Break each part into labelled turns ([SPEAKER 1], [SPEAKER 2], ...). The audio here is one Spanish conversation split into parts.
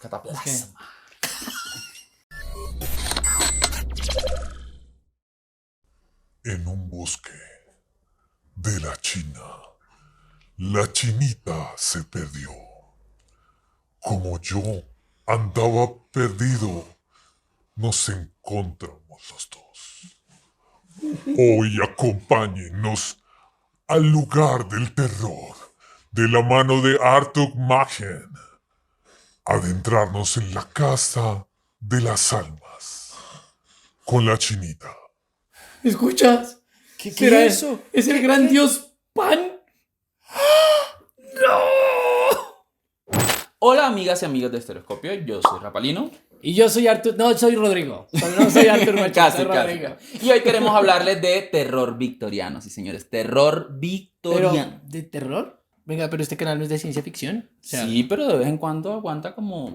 [SPEAKER 1] Cataplasma.
[SPEAKER 2] En un bosque de la China, la chinita se perdió. Como yo andaba perdido, nos encontramos los dos. Hoy acompáñennos al lugar del terror, de la mano de Arthur Machen. Adentrarnos en la casa de las almas, con la chinita.
[SPEAKER 3] ¿Escuchas?
[SPEAKER 1] ¿Qué
[SPEAKER 3] ¿Será
[SPEAKER 1] es eso?
[SPEAKER 3] ¿Es el gran dios Pan?
[SPEAKER 1] Hola amigas y amigos de Estereoscopio, yo soy Rapalino.
[SPEAKER 3] Y yo soy Artur... No, soy Rodrigo. No soy Artur Machín,
[SPEAKER 1] Casi,
[SPEAKER 3] soy
[SPEAKER 1] casi.
[SPEAKER 3] Rodrigo.
[SPEAKER 1] Y hoy queremos hablarles de terror victoriano, sí señores, terror
[SPEAKER 3] Pero,
[SPEAKER 1] victoriano.
[SPEAKER 3] ¿de terror? Venga, pero este canal no es de ciencia ficción. O sea,
[SPEAKER 1] Sí, pero de vez en cuando aguanta como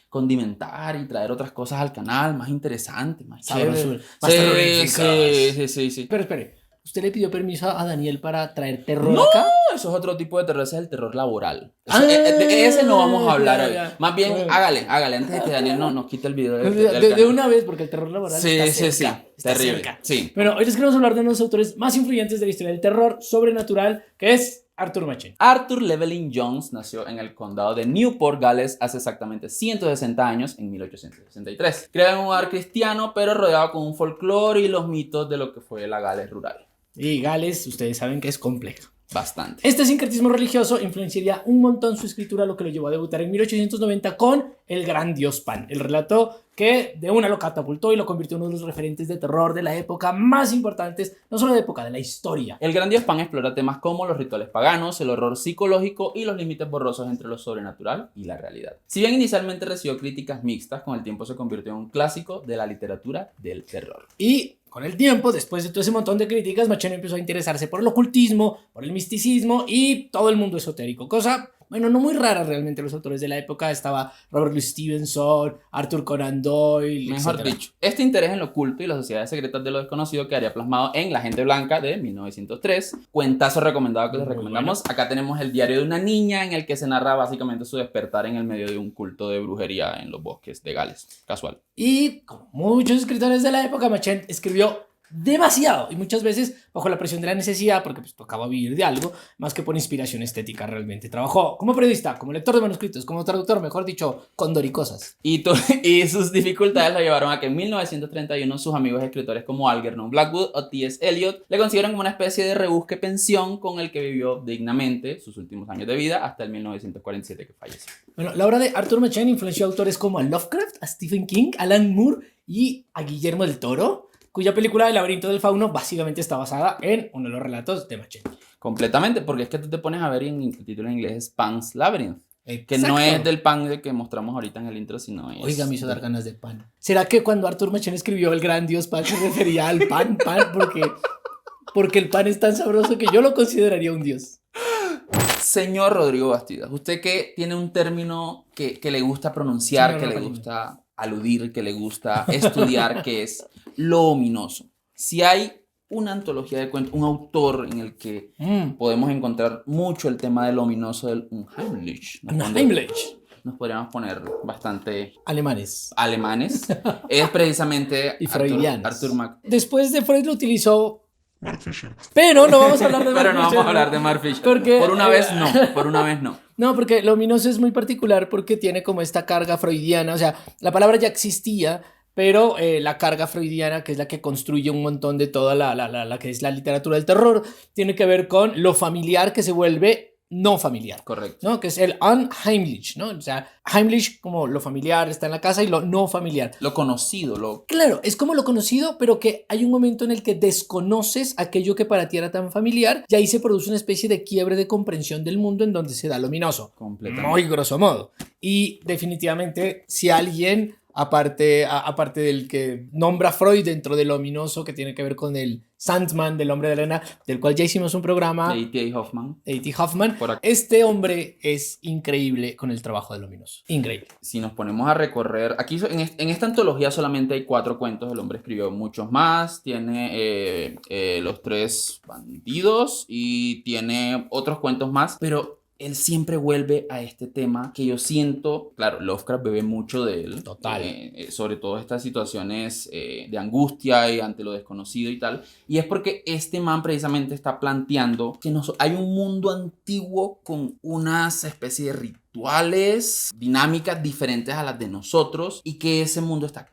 [SPEAKER 1] condimentar y traer otras cosas al canal, más interesantes, más
[SPEAKER 3] sabrosura,
[SPEAKER 1] chéveres.
[SPEAKER 3] más
[SPEAKER 1] Sí,
[SPEAKER 3] terroríficas.
[SPEAKER 1] sí.
[SPEAKER 3] Pero espere, ¿usted le pidió permiso a Daniel para traer terror
[SPEAKER 1] No,
[SPEAKER 3] acá?
[SPEAKER 1] eso es otro tipo de terror, ese es el terror laboral. De
[SPEAKER 3] Ah,
[SPEAKER 1] ese no vamos a hablar
[SPEAKER 3] ya,
[SPEAKER 1] hoy.
[SPEAKER 3] ya.
[SPEAKER 1] Más bien,
[SPEAKER 3] Bueno.
[SPEAKER 1] hágale, antes de que Daniel nos quite el video del
[SPEAKER 3] De
[SPEAKER 1] canal.
[SPEAKER 3] una vez, porque el terror laboral está cerca. Está
[SPEAKER 1] terrible.
[SPEAKER 3] cerca.
[SPEAKER 1] Sí.
[SPEAKER 3] Bueno, hoy les queremos hablar de uno de los autores más influyentes de la historia del terror sobrenatural, que es Arthur Machen.
[SPEAKER 1] Arthur Llewellyn Jones nació en el condado de Newport, Gales, hace exactamente 160 años, en 1863. Creado en un hogar cristiano, pero rodeado con un folclore y los mitos de lo que fue la Gales rural.
[SPEAKER 3] Y Gales, ustedes saben que es compleja.
[SPEAKER 1] Bastante.
[SPEAKER 3] Este sincretismo religioso influenciaría un montón su escritura, lo que lo llevó a debutar en 1890 con El Gran Dios Pan, el relato que de una lo catapultó y lo convirtió en uno de los referentes de terror de la época más importantes, no solo de la época, de la historia.
[SPEAKER 1] El Gran Dios Pan explora temas como los rituales paganos, el horror psicológico y los límites borrosos entre lo sobrenatural y la realidad. Si bien inicialmente recibió críticas mixtas, con el tiempo se convirtió en un clásico de la literatura del terror.
[SPEAKER 3] Y con el tiempo, después de todo ese montón de críticas, Machen empezó a interesarse por el ocultismo, por el misticismo y todo el mundo esotérico, cosa, bueno, no muy rara realmente. Los autores de la época estaba Robert Louis Stevenson, Arthur Conan Doyle,
[SPEAKER 1] Mejor
[SPEAKER 3] etcétera.
[SPEAKER 1] dicho, este interés en lo oculto y las sociedades secretas de lo desconocido quedaría plasmado en La Gente Blanca de 1903. Cuentazo recomendado que les
[SPEAKER 3] Muy
[SPEAKER 1] recomendamos. Acá tenemos el diario de una niña en el que se narra básicamente su despertar en el medio de un culto de brujería en los bosques de Gales. Casual.
[SPEAKER 3] Y como muchos escritores de la época, Machen escribió demasiado y muchas veces bajo la presión de la necesidad, porque pues tocaba vivir de algo, más que por inspiración estética realmente. Trabajó como periodista, como lector de manuscritos, como traductor, mejor dicho, con doricosas.
[SPEAKER 1] Y sus dificultades lo llevaron a que en 1931 sus amigos escritores como Algernon Blackwood o T.S. Eliot le consiguieron como una especie de rebusque pensión con el que vivió dignamente sus últimos años de vida hasta el 1947 que falleció.
[SPEAKER 3] Bueno, la obra de Arthur Machen influenció a autores como a Lovecraft, a Stephen King, a Alan Moore y a Guillermo del Toro, cuya película El laberinto del fauno básicamente está basada en uno de los relatos de Machen.
[SPEAKER 1] Completamente, porque es que tú te pones a ver y el título en inglés es Pan's Labyrinth, que
[SPEAKER 3] Exacto.
[SPEAKER 1] no es del pan de que mostramos ahorita en el intro, sino es...
[SPEAKER 3] Oiga, me hizo dar ganas de pan. ¿Será que cuando Arthur Machen escribió El Gran Dios Pan se refería al pan? Porque el pan es tan sabroso que yo lo consideraría un dios.
[SPEAKER 1] Señor Rodrigo Bastidas, usted que tiene un término que le gusta pronunciar,
[SPEAKER 3] Señor
[SPEAKER 1] que le
[SPEAKER 3] Rapalino.
[SPEAKER 1] gusta aludir, que le gusta estudiar, que es lo ominoso. Si hay una antología de cuentos, un autor en el que podemos encontrar mucho el tema del ominoso del Unheimlich,
[SPEAKER 3] Heimlich.
[SPEAKER 1] nos podríamos poner bastante
[SPEAKER 3] Alemanes.
[SPEAKER 1] alemanes, es precisamente
[SPEAKER 3] Y freudianos.
[SPEAKER 1] Arthur Mac.
[SPEAKER 3] Después de Freud lo utilizó. Pero no vamos a hablar de
[SPEAKER 1] Pero no
[SPEAKER 3] Mark
[SPEAKER 1] vamos a
[SPEAKER 3] Fisher,
[SPEAKER 1] hablar de Mark Fisher.
[SPEAKER 3] Porque,
[SPEAKER 1] por una vez no.
[SPEAKER 3] No, porque lo ominoso es muy particular porque tiene como esta carga freudiana. O sea, la palabra ya existía, pero la carga freudiana, que es la que construye un montón de toda la que es la literatura del terror, tiene que ver con lo familiar que se vuelve no familiar.
[SPEAKER 1] Correcto.
[SPEAKER 3] ¿No? Que es el unheimlich, ¿no? O sea, Heimlich como lo familiar está en la casa y lo no familiar.
[SPEAKER 1] Lo conocido, lo...
[SPEAKER 3] Claro, es como lo conocido, pero que hay un momento en el que desconoces aquello que para ti era tan familiar y ahí se produce una especie de quiebre de comprensión del mundo en donde se da lo ominoso.
[SPEAKER 1] Completamente.
[SPEAKER 3] Muy grosso modo. Y definitivamente, si alguien, aparte del que nombra Freud dentro de lo ominoso que tiene que ver con el Sandman del Hombre de Arena, del cual ya hicimos un programa,
[SPEAKER 1] De E.T. Hoffman.
[SPEAKER 3] A.T. Hoffman,
[SPEAKER 1] Por aquí.
[SPEAKER 3] este hombre es increíble con el trabajo del ominoso. Increíble.
[SPEAKER 1] Si nos ponemos a recorrer, aquí en esta antología solamente hay 4 cuentos, el hombre escribió muchos más, tiene Los Tres Bandidos y tiene otros cuentos más, pero él siempre vuelve a este tema que yo siento, claro, Lovecraft bebe mucho de él.
[SPEAKER 3] Total.
[SPEAKER 1] Sobre todo estas situaciones de angustia y ante lo desconocido y tal. Y es porque este man precisamente está planteando que hay un mundo antiguo con unas especies de rituales, dinámicas diferentes a las de nosotros y que ese mundo está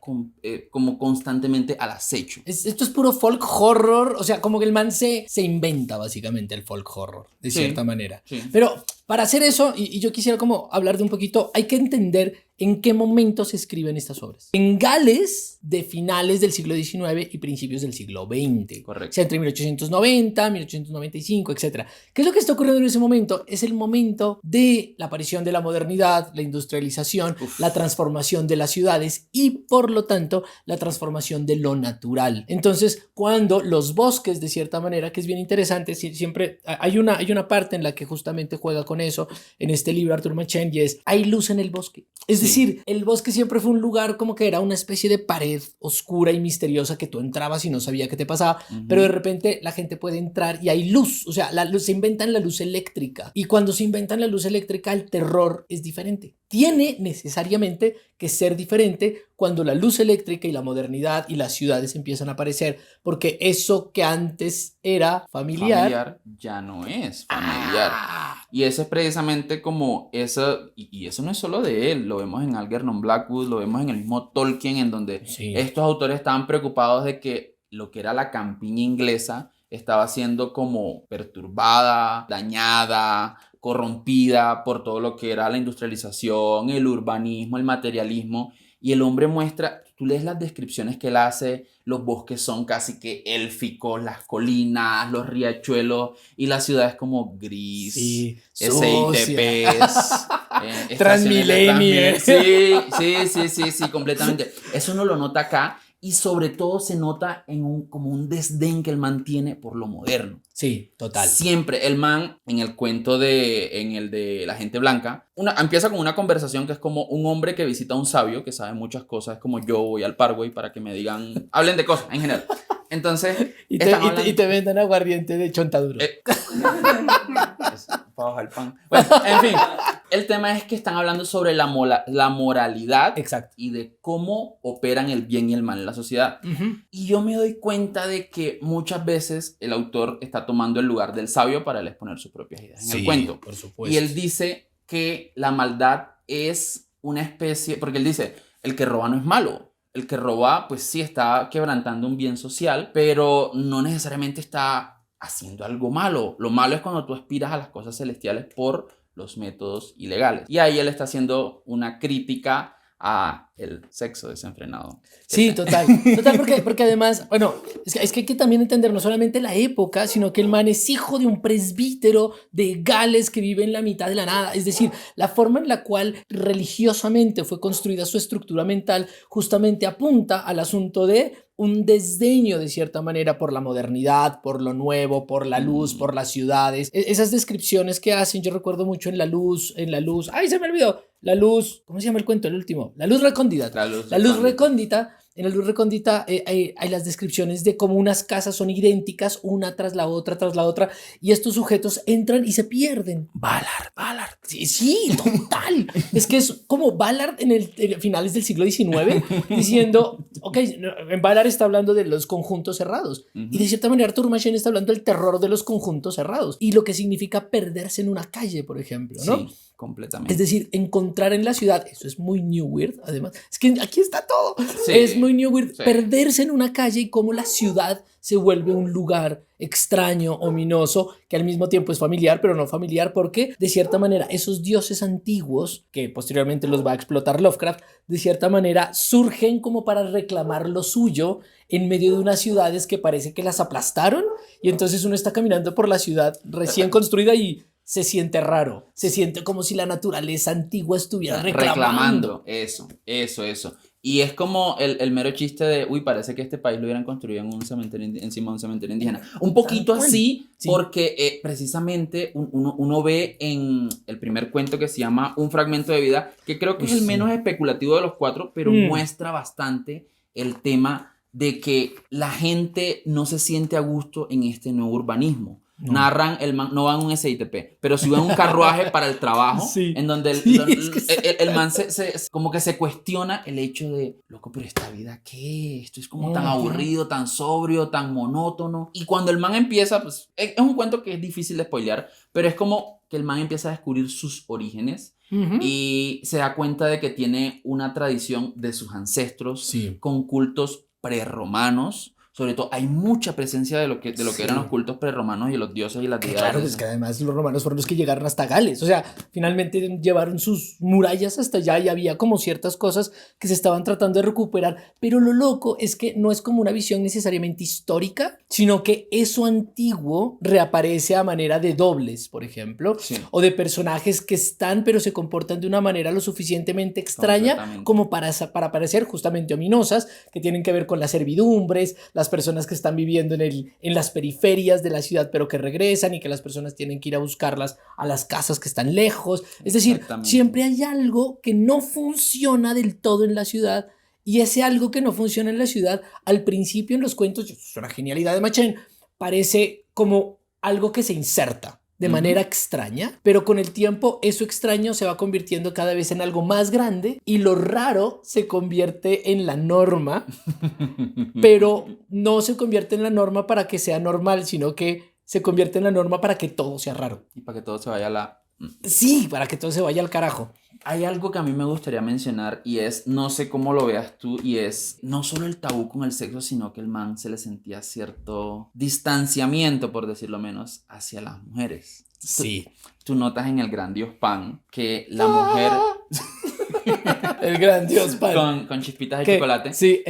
[SPEAKER 1] como constantemente al acecho.
[SPEAKER 3] Esto es puro folk horror, o sea, como que el man se inventa básicamente el folk horror, de cierta manera.
[SPEAKER 1] Sí.
[SPEAKER 3] Pero para hacer eso, y yo quisiera como hablar de un poquito, hay que entender en qué momento se escriben estas obras. En Gales de finales del siglo XIX y principios del siglo XX.
[SPEAKER 1] Correcto.
[SPEAKER 3] O sea, entre 1890, 1895, etc. ¿Qué es lo que está ocurriendo en ese momento? Es el momento de la aparición de la modernidad, la industrialización, la transformación de las ciudades y, por lo tanto, la transformación de lo natural. Entonces, cuando los bosques, de cierta manera, que es bien interesante, siempre hay una parte en la que justamente juega con eso, en este libro Arthur Machen, y es, hay luz en el bosque. Es decir, el bosque siempre fue un lugar como que era una especie de pared oscura y misteriosa que tú entrabas y no sabía qué te pasaba, pero de repente la gente puede entrar y hay luz, o sea, se inventan la luz eléctrica, y cuando se inventan la luz eléctrica el terror es diferente. Tiene necesariamente que ser diferente cuando la luz eléctrica y la modernidad y las ciudades empiezan a aparecer, porque eso que antes era familiar
[SPEAKER 1] ya no es familiar. Y eso es precisamente como eso, y eso no es solo de él, lo vemos en Algernon Blackwood, lo vemos en el mismo Tolkien, en donde estos autores estaban preocupados de que lo que era la campiña inglesa estaba siendo como perturbada, dañada, corrompida por todo lo que era la industrialización, el urbanismo, el materialismo, y el hombre muestra, tú lees las descripciones que él hace, los bosques son casi que élficos, las colinas, los riachuelos, y la ciudad es como gris, SITPs,
[SPEAKER 3] Transmilenio.
[SPEAKER 1] Sí, completamente. Eso no lo nota acá, y sobre todo se nota como un desdén que él mantiene por lo moderno.
[SPEAKER 3] Sí, total.
[SPEAKER 1] Siempre, el man, en el cuento en el de La gente blanca, empieza con una conversación que es como un hombre que visita a un sabio que sabe muchas cosas, es como yo voy al Paraguay para que me digan, hablen de cosas en general. Entonces,
[SPEAKER 3] y te vendan aguardiente de chontaduro.
[SPEAKER 1] Para bajar el pan. Bueno, en fin, el tema es que están hablando sobre la moralidad.
[SPEAKER 3] Exacto.
[SPEAKER 1] Y de cómo operan el bien y el mal en la sociedad. Y yo me doy cuenta de que muchas veces el autor está tomando el lugar del sabio para él exponer sus propias ideas en el cuento.
[SPEAKER 3] Por supuesto.
[SPEAKER 1] Y él dice que la maldad es una especie, porque él dice, el que roba no es malo. El que roba, pues sí está quebrantando un bien social, pero no necesariamente está haciendo algo malo. Lo malo es cuando tú aspiras a las cosas celestiales por los métodos ilegales. Y ahí él está haciendo una crítica a el sexo desenfrenado.
[SPEAKER 3] Sí, total, porque además, bueno, es que hay que también entender no solamente la época, sino que el man es hijo de un presbítero de Gales que vive en la mitad de la nada, es decir, la forma en la cual religiosamente fue construida su estructura mental justamente apunta al asunto de un desdeño de cierta manera por la modernidad, por lo nuevo, por la luz, por las ciudades. Esas descripciones que hacen, yo recuerdo mucho en La Luz, ¡ay, se me olvidó! La Luz, ¿cómo se llama el cuento? El último. La Luz Recóndita. La Luz Recóndita. En La Luz Recóndita hay las descripciones de cómo unas casas son idénticas, una tras la otra, y estos sujetos entran y se pierden. Ballard. Sí, total. Es que es como Ballard en finales del siglo XIX, diciendo, ok, en Ballard está hablando de los conjuntos cerrados, y de cierta manera Arthur Machen está hablando del terror de los conjuntos cerrados, y lo que significa perderse en una calle, por ejemplo, ¿no?
[SPEAKER 1] Sí. Completamente.
[SPEAKER 3] Es decir, encontrar en la ciudad, eso es muy New Weird, además, es que aquí está todo,
[SPEAKER 1] sí,
[SPEAKER 3] es muy New Weird,
[SPEAKER 1] sí.
[SPEAKER 3] Perderse en una calle y cómo la ciudad se vuelve un lugar extraño, ominoso, que al mismo tiempo es familiar, pero no familiar, porque de cierta manera esos dioses antiguos, que posteriormente los va a explotar Lovecraft, de cierta manera surgen como para reclamar lo suyo en medio de unas ciudades que parece que las aplastaron, y entonces uno está caminando por la ciudad recién construida y se siente raro, se siente como si la naturaleza antigua estuviera reclamando.
[SPEAKER 1] Eso. Y es como el mero chiste de, uy, parece que este país lo hubieran construido en un cementerio, encima de un cementerio indígena. Un poquito así, sí. Porque precisamente uno ve en el primer cuento que se llama Un fragmento de vida, que creo que es el menos especulativo de los cuatro, pero muestra bastante el tema de que la gente no se siente a gusto en este nuevo urbanismo.
[SPEAKER 3] No.
[SPEAKER 1] narran, el man no va en un SITP, pero sí va en un carruaje para el trabajo,
[SPEAKER 3] Sí.
[SPEAKER 1] en donde
[SPEAKER 3] Sí, es que
[SPEAKER 1] el man como que se cuestiona el hecho de, loco, pero esta vida, ¿qué? Esto es como tan
[SPEAKER 3] Ujú.
[SPEAKER 1] aburrido, tan sobrio, tan monótono. Y cuando el man empieza, pues es un cuento que es difícil de spoilear, pero es como que el man empieza a descubrir sus orígenes.
[SPEAKER 3] Ujú.
[SPEAKER 1] Y se da cuenta de que tiene una tradición de sus ancestros
[SPEAKER 3] Sí.
[SPEAKER 1] con cultos prerromanos. Sobre todo, hay mucha presencia de lo que
[SPEAKER 3] Sí.
[SPEAKER 1] eran los cultos prerromanos y los dioses y las
[SPEAKER 3] Que
[SPEAKER 1] deidades.
[SPEAKER 3] claro, pues que además los romanos fueron los que llegaron hasta Gales. O sea, finalmente llevaron sus murallas hasta allá y había como ciertas cosas que se estaban tratando de recuperar. Pero lo loco es que no es como una visión necesariamente histórica, sino que eso antiguo reaparece a manera de dobles, por ejemplo,
[SPEAKER 1] Sí.
[SPEAKER 3] o de personajes que están pero se comportan de una manera lo suficientemente extraña
[SPEAKER 1] Completamente.
[SPEAKER 3] como para parecer justamente ominosas, que tienen que ver con las servidumbres, las personas que están viviendo en las periferias de la ciudad pero que regresan y que las personas tienen que ir a buscarlas a las casas que están lejos. Es decir,
[SPEAKER 1] Exactamente.
[SPEAKER 3] siempre hay algo que no funciona del todo en la ciudad y ese algo que no funciona en la ciudad al principio en los cuentos, es una genialidad de Machen, parece como algo que se inserta de
[SPEAKER 1] Ujú.
[SPEAKER 3] manera extraña, pero con el tiempo eso extraño se va convirtiendo cada vez en algo más grande y lo raro se convierte en la norma, pero no se convierte en la norma para que sea normal, sino que se convierte en la norma para que todo sea raro.
[SPEAKER 1] Y para que todo se vaya a la...
[SPEAKER 3] Sí, para que todo se vaya al carajo.
[SPEAKER 1] Hay algo que a mí me gustaría mencionar y es, no sé cómo lo veas tú, y es no solo el tabú con el sexo, sino que el man se le sentía cierto distanciamiento, por decirlo menos, hacia las mujeres.
[SPEAKER 3] Sí.
[SPEAKER 1] Tú notas en El Gran Dios Pan que la mujer
[SPEAKER 3] El gran Dios Pan.
[SPEAKER 1] con chispitas de
[SPEAKER 3] Que-
[SPEAKER 1] chocolate.
[SPEAKER 3] Sí,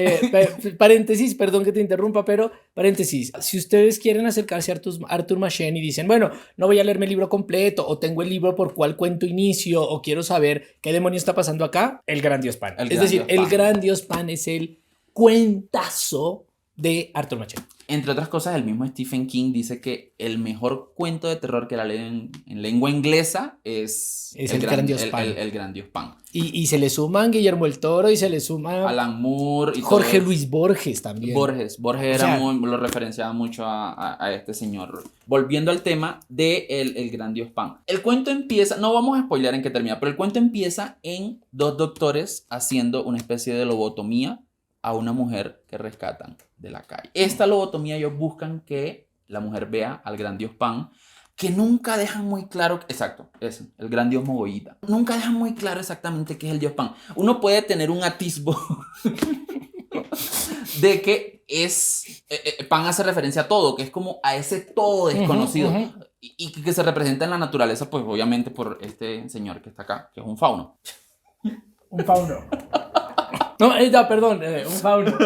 [SPEAKER 3] paréntesis, perdón que te interrumpa, pero paréntesis. Si ustedes quieren acercarse a Arthur Machen y dicen, bueno, no voy a leerme el libro completo, o tengo el libro por cuál cuento inicio, o quiero saber qué demonio está pasando acá, El Gran Dios Pan.
[SPEAKER 1] El
[SPEAKER 3] Es
[SPEAKER 1] Gran
[SPEAKER 3] decir,
[SPEAKER 1] Dios
[SPEAKER 3] El
[SPEAKER 1] Pan.
[SPEAKER 3] Gran Dios Pan es el cuentazo de Arthur Machen.
[SPEAKER 1] Entre otras cosas, el mismo Stephen King dice que el mejor cuento de terror que la leen en lengua inglesa es
[SPEAKER 3] El Gran Dios Pan.
[SPEAKER 1] el Gran Dios Pan.
[SPEAKER 3] Y se le suman Guillermo el Toro y se le suma
[SPEAKER 1] Alan Moore y
[SPEAKER 3] Jorge
[SPEAKER 1] todo.
[SPEAKER 3] Luis Borges también.
[SPEAKER 1] Borges
[SPEAKER 3] O
[SPEAKER 1] era
[SPEAKER 3] sea,
[SPEAKER 1] lo referenciaba mucho a este señor. Volviendo al tema de el Gran Dios Pan. El cuento empieza, no vamos a spoilear en qué termina, pero el cuento empieza en dos doctores haciendo una especie de lobotomía a una mujer que rescatan de la calle. Esta lobotomía ellos buscan que la mujer vea al Gran Dios Pan, que nunca dejan muy claro, exacto, eso, el Gran Dios Mogollita. Nunca dejan muy claro exactamente qué es el Dios Pan. Uno puede tener un atisbo de que es Pan hace referencia a todo, que es como a ese todo desconocido.
[SPEAKER 3] Ujú.
[SPEAKER 1] Y que se representa en la naturaleza, pues obviamente por este señor que está acá, que es un fauno.
[SPEAKER 3] Un fauno. No, perdón, un fauno.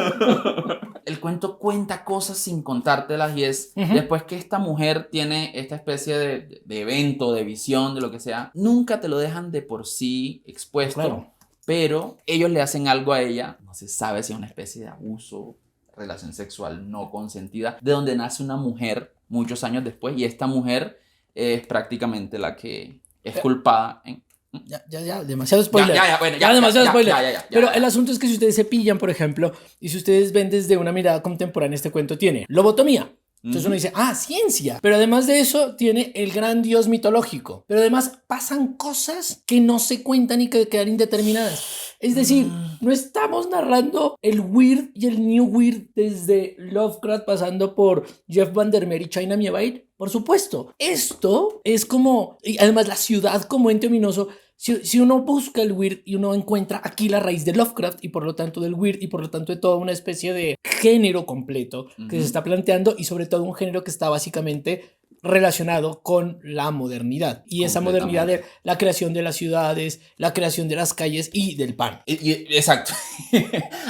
[SPEAKER 1] El cuento cuenta cosas sin contártelas y es
[SPEAKER 3] Ujú.
[SPEAKER 1] después que esta mujer tiene esta especie de evento, de visión, de lo que sea, nunca te lo dejan de por sí expuesto,
[SPEAKER 3] Claro.
[SPEAKER 1] pero ellos le hacen algo a ella, no se sabe si es una especie de abuso, relación sexual no consentida, de donde nace una mujer muchos años después y esta mujer es prácticamente la que es culpada en...
[SPEAKER 3] Ya, demasiado spoiler.
[SPEAKER 1] Bueno,
[SPEAKER 3] Demasiado spoiler. Pero
[SPEAKER 1] ya.
[SPEAKER 3] el asunto es que si ustedes se pillan, por ejemplo, y si ustedes ven desde una mirada contemporánea, este cuento tiene lobotomía. Entonces uno dice, ciencia. Pero además de eso, tiene el gran dios mitológico. Pero además pasan cosas que no se cuentan y que quedan indeterminadas. Es decir, no estamos narrando el weird y el new weird desde Lovecraft pasando por Jeff Vandermeer y China Mieville. Por supuesto, esto es como, y además la ciudad como ente ominoso. Si uno busca el weird y uno encuentra aquí la raíz de Lovecraft y por lo tanto del weird y por lo tanto de toda una especie de género completo que se está planteando y sobre todo un género que está básicamente relacionado con la modernidad y esa modernidad de la creación de las ciudades, la creación de las calles y del pan.
[SPEAKER 1] Exacto.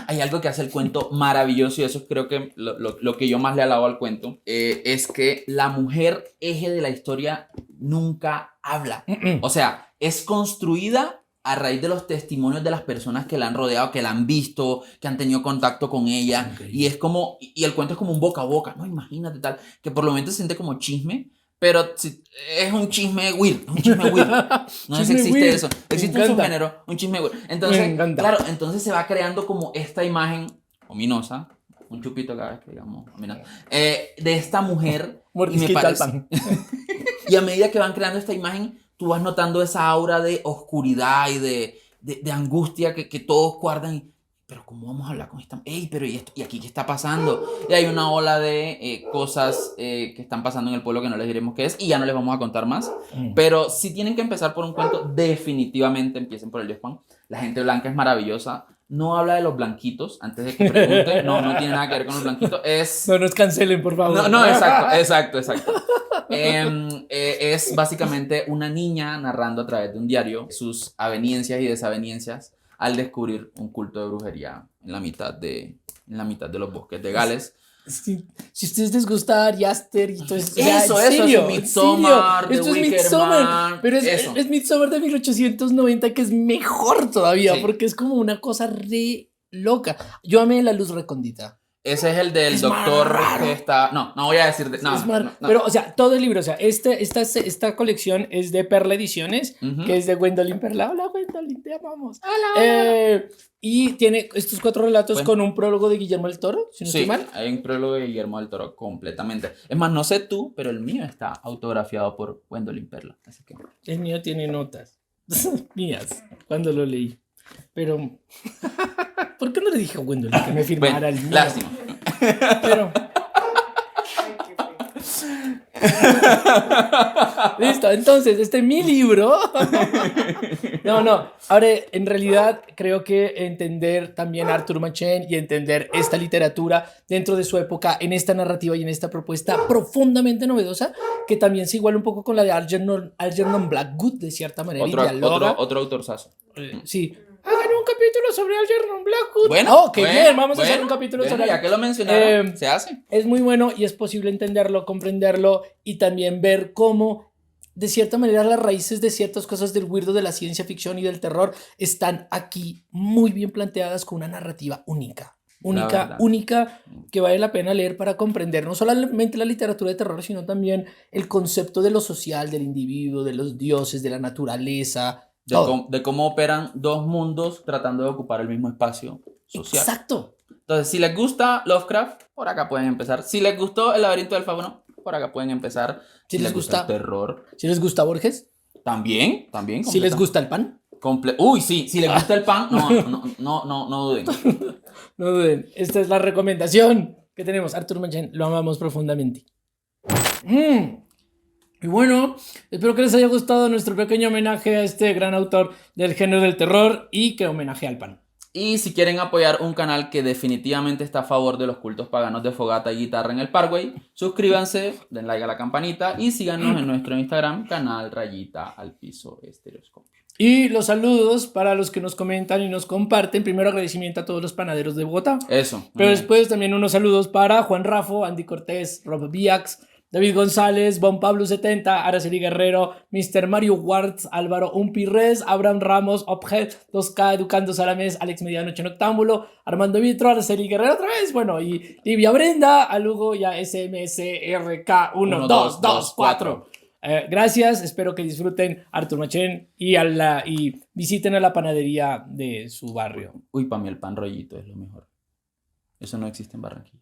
[SPEAKER 1] Hay algo que hace el cuento maravilloso y eso creo que lo que yo más le alabo al cuento es que la mujer eje de la historia nunca habla. O sea, es construida a raíz de los testimonios de las personas que la han rodeado, que la han visto, que han tenido contacto con ella.
[SPEAKER 3] Increíble.
[SPEAKER 1] Y es como, y el cuento es como un boca a boca, ¿no? Imagínate tal, que por lo menos se siente como chisme, pero es un chisme weird, un chisme weird. No sé si
[SPEAKER 3] Chisme
[SPEAKER 1] existe
[SPEAKER 3] weird.
[SPEAKER 1] eso.
[SPEAKER 3] Me
[SPEAKER 1] Existe un
[SPEAKER 3] encanta.
[SPEAKER 1] subgénero, un chisme weird.
[SPEAKER 3] Me
[SPEAKER 1] Entonces,
[SPEAKER 3] encanta.
[SPEAKER 1] claro, entonces se va creando como esta imagen ominosa, un chupito cada vez que digamos ominosa, de esta mujer
[SPEAKER 3] Mordisquito al
[SPEAKER 1] parece-
[SPEAKER 3] pan.
[SPEAKER 1] Y a medida que van creando esta imagen, tú vas notando esa aura de oscuridad y de angustia que todos guardan. Pero ¿cómo vamos a hablar con esta? ¡Ey, pero ¿y esto? ¿Y aquí qué está pasando? Y hay una ola de cosas que están pasando en el pueblo que no les diremos qué es y ya no les vamos a contar más. Pero si tienen que empezar por un cuento, definitivamente empiecen por el Dios Juan. La gente blanca es maravillosa. No habla de los blanquitos, antes de que pregunten. No tiene nada que ver con los blanquitos. Es...
[SPEAKER 3] No nos cancelen, por favor.
[SPEAKER 1] No, exacto. Es básicamente una niña narrando a través de un diario sus aveniencias y desavenencias al descubrir un culto de brujería en la mitad de los bosques de Gales.
[SPEAKER 3] Si a ustedes les gusta Ari Aster y todo eso.
[SPEAKER 1] Eso,
[SPEAKER 3] en serio,
[SPEAKER 1] es Midsommar,
[SPEAKER 3] esto
[SPEAKER 1] The
[SPEAKER 3] es
[SPEAKER 1] Wicker
[SPEAKER 3] Midsommar.
[SPEAKER 1] Man,
[SPEAKER 3] Pero
[SPEAKER 1] eso.
[SPEAKER 3] es Midsommar de 1890 que es mejor todavía
[SPEAKER 1] Sí.
[SPEAKER 3] porque es como una cosa re loca. Yo amé La Luz Recóndita.
[SPEAKER 1] Ese es el del
[SPEAKER 3] Es más
[SPEAKER 1] doctor
[SPEAKER 3] raro.
[SPEAKER 1] que está... No voy a decir... No,
[SPEAKER 3] Es más-
[SPEAKER 1] no.
[SPEAKER 3] Pero, o sea, todo el libro, o sea, esta colección es de Perla Ediciones,
[SPEAKER 1] Ujú.
[SPEAKER 3] que es de Gwendolyn Perla. Hola, Gwendolyn, te amamos. Y tiene estos 4 relatos
[SPEAKER 1] Bueno.
[SPEAKER 3] con un prólogo de Guillermo del Toro, si no
[SPEAKER 1] Sí,
[SPEAKER 3] estoy mal.
[SPEAKER 1] hay un prólogo de Guillermo del Toro completamente. Es más, no sé tú, pero el mío está autografiado por Gwendolyn Perla. Así que...
[SPEAKER 3] El mío tiene notas mías cuando lo leí. Pero, ¿por qué no le dije a Gwendolyn que me firmara
[SPEAKER 1] Bueno,
[SPEAKER 3] el mío?
[SPEAKER 1] lástima.
[SPEAKER 3] Pero, listo, entonces, este es mi libro. No. Ahora, en realidad, creo que entender también a Arthur Machen y entender esta literatura dentro de su época, en esta narrativa y en esta propuesta profundamente novedosa, que también se iguala un poco con la de Algernon Blackwood, de cierta manera, y dialoga.
[SPEAKER 1] Otro autorzazo.
[SPEAKER 3] Sí. Hagan un capítulo sobre Algernon Blackwood.
[SPEAKER 1] Bueno,
[SPEAKER 3] Oh, qué bien, vamos a hacer un capítulo
[SPEAKER 1] bueno,
[SPEAKER 3] sobre
[SPEAKER 1] ya que lo mencionaron, se hace.
[SPEAKER 3] Es muy bueno y es posible entenderlo, comprenderlo y también ver cómo, de cierta manera, las raíces de ciertas cosas del weirdo de la ciencia ficción y del terror están aquí muy bien planteadas con una narrativa única.
[SPEAKER 1] verdad.
[SPEAKER 3] Única, que vale la pena leer para comprender no solamente la literatura de terror, sino también el concepto de lo social, del individuo, de los dioses, de la naturaleza. Todo.
[SPEAKER 1] De cómo operan dos mundos tratando de ocupar el mismo espacio social.
[SPEAKER 3] Exacto.
[SPEAKER 1] Entonces, si les gusta Lovecraft, por acá pueden empezar. Si les gustó El laberinto del fauno, por acá pueden empezar.
[SPEAKER 3] Si les gusta
[SPEAKER 1] el terror,
[SPEAKER 3] Si les gusta Borges,
[SPEAKER 1] también.
[SPEAKER 3] si les gusta el pan,
[SPEAKER 1] Uy, sí, si les gusta el pan, no duden.
[SPEAKER 3] no duden. Esta es la recomendación que tenemos. Arthur Machen, lo amamos profundamente. Y bueno, espero que les haya gustado nuestro pequeño homenaje a este gran autor del género del terror y que homenaje al pan.
[SPEAKER 1] Y si quieren apoyar un canal que definitivamente está a favor de los cultos paganos de fogata y guitarra en el Parkway, suscríbanse, den like a la campanita y síganos en nuestro Instagram, canal Rayita al Piso Estereoscopio.
[SPEAKER 3] Y los saludos para los que nos comentan y nos comparten. Primero agradecimiento a todos los panaderos de Bogotá.
[SPEAKER 1] Eso. muy
[SPEAKER 3] Pero
[SPEAKER 1] bien.
[SPEAKER 3] después también unos saludos para Juan Rafo, Andy Cortés, Rob Biax, David González, Bon Pablo 70, Araceli Guerrero, Mr. Mario Wartz, Álvaro Umpirres, Abraham Ramos, Objet, 2K, Educando Salamés, Alex Medianoche Noctámbulo, Armando Vitro, Araceli Guerrero otra vez, bueno, y Livia Brenda, a Lugo y a SMSRK1224. Gracias, espero que disfruten Arthur Machen y visiten a la panadería de su barrio.
[SPEAKER 1] Uy, para mí el pan rollito es lo mejor. Eso no existe en Barranquilla.